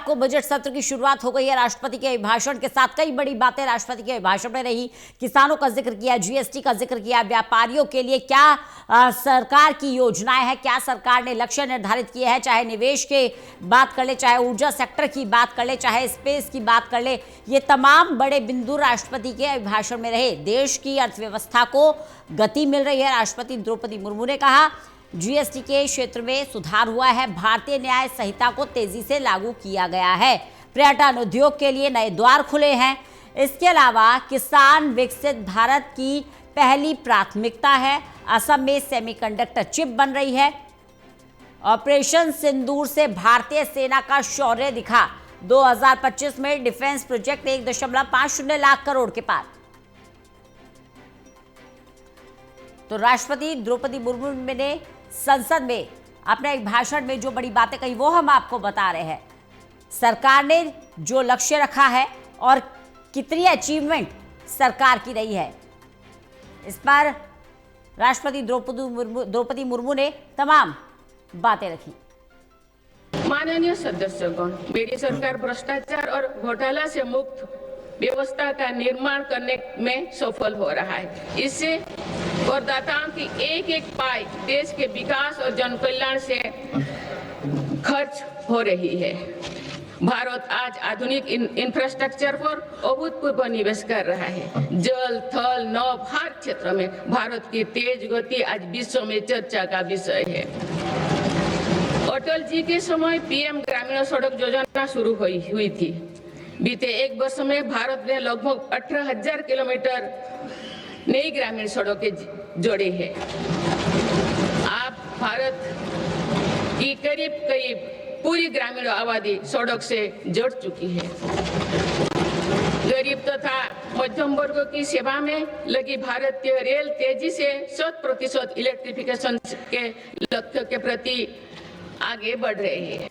को बजट सत्र की शुरुआत हो गई है। राष्ट्रपति के भाषण के साथ कई बड़ी बातें राष्ट्रपति के भाषण में रही। किसानों का जिक्र किया, जीएसटी का जिक्र किया, व्यापारियों के लिए क्या सरकार की योजनाएं हैं, क्या सरकार ने लक्ष्य निर्धारित किए हैं, चाहे निवेश के बात कर ले, चाहे ऊर्जा सेक्टर की बात कर ले, चाहे स्पेस की बात कर ले, ये तमाम बड़े बिंदु राष्ट्रपति के भाषण में रहे। देश की अर्थव्यवस्था को गति मिल रही है। राष्ट्रपति द्रौपदी मुर्मू ने कहा जीएसटी के क्षेत्र में सुधार हुआ है, भारतीय न्याय संहिता को तेजी से लागू किया गया है, पर्यटन उद्योग के लिए नए द्वार खुले हैं। इसके अलावा किसान विकसित भारत की पहली प्राथमिकता है। असम में सेमीकंडक्टर चिप बन रही है। ऑपरेशन सिंदूर से भारतीय सेना का शौर्य दिखा। 2025 में डिफेंस प्रोजेक्ट 1.50 लाख करोड़ के पार। तो राष्ट्रपति द्रौपदी मुर्मू ने संसद में अपने एक भाषण में जो बड़ी बातें कही वो हम आपको बता रहे हैं। सरकार ने जो लक्ष्य रखा है और कितनी अचीवमेंट सरकार की रही है, इस पर राष्ट्रपति द्रौपदी मुर्मू ने तमाम बातें रखी। माननीय सदस्यगण, मेरी सरकार भ्रष्टाचार और घोटाला से मुक्त व्यवस्था का निर्माण करने में सफल हो रहा है। इससे करदाताओं की एक एक पाई देश के विकास और जन कल्याण से खर्च हो रही है। भारत आज आधुनिक इंफ्रास्ट्रक्चर पर अभूतपूर्व निवेश कर रहा है। जल, थल, नभ हर क्षेत्र में भारत की तेज गति आज विश्व में चर्चा का विषय है। अटल जी के समय पीएम ग्रामीण सड़क योजना शुरू हुई थी। बीते एक वर्ष में भारत ने लगभग 18,000 किलोमीटर नई ग्रामीण सड़कें जोड़ी है। आप भारत की करीब पूरी ग्रामीण आबादी सड़क से जुड़ चुकी है। गरीब तथा मध्यम वर्ग की सेवा में लगी भारतीय रेल तेजी से 100% इलेक्ट्रिफिकेशन के लक्ष्य के प्रति आगे बढ़ रही है।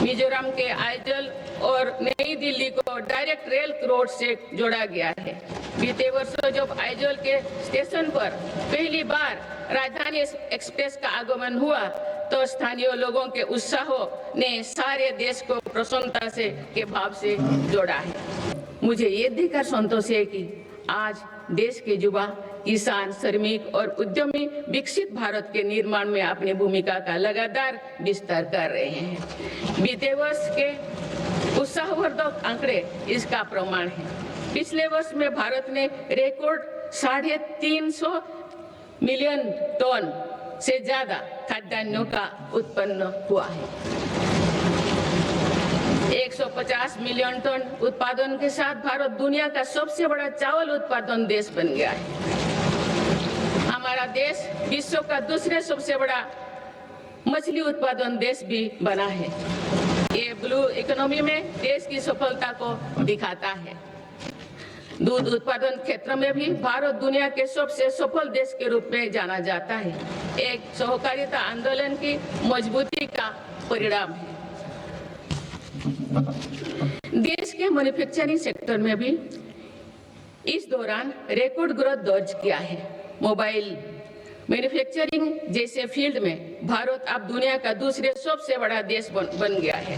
मिजोरम के आइजल और नई दिल्ली को डायरेक्ट रेल रोड से जोड़ा गया है। बीते वर्ष जब आइजल के स्टेशन पर पहली बार राजधानी एक्सप्रेस का आगमन हुआ तो स्थानीय लोगों के उत्साह ने सारे देश को प्रसन्नता से के भाव से जोड़ा है। मुझे ये देखकर संतोष है कि आज देश के युवा, किसान, श्रमिक और उद्यमी विकसित भारत के निर्माण में अपनी भूमिका का लगातार विस्तार कर रहे हैं। बीते वर्ष के उत्साहवर्धक आंकड़े इसका प्रमाण है। पिछले वर्ष में भारत ने रिकॉर्ड 350 मिलियन टन से ज्यादा खाद्यान्नों का उत्पन्न हुआ है। 150 मिलियन टन उत्पादन के साथ भारत दुनिया का सबसे बड़ा चावल उत्पादन देश बन गया है। हमारा देश विश्व का दूसरे सबसे बड़ा मछली उत्पादन देश भी बना है। ये ब्लू इकोनॉमी में देश की सफलता को दिखाता है। दूध उत्पादन क्षेत्र में भी भारत दुनिया के सबसे सफल देश के रूप में जाना जाता है। एक सहकारिता आंदोलन की मजबूती का परिणाम है। देश के मैन्युफैक्चरिंग सेक्टर में भी इस दौरान रिकॉर्ड ग्रोथ दर्ज किया है। मोबाइल मैन्युफैक्चरिंग जैसे फील्ड में भारत अब दुनिया का दूसरे सबसे बड़ा देश बन गया है।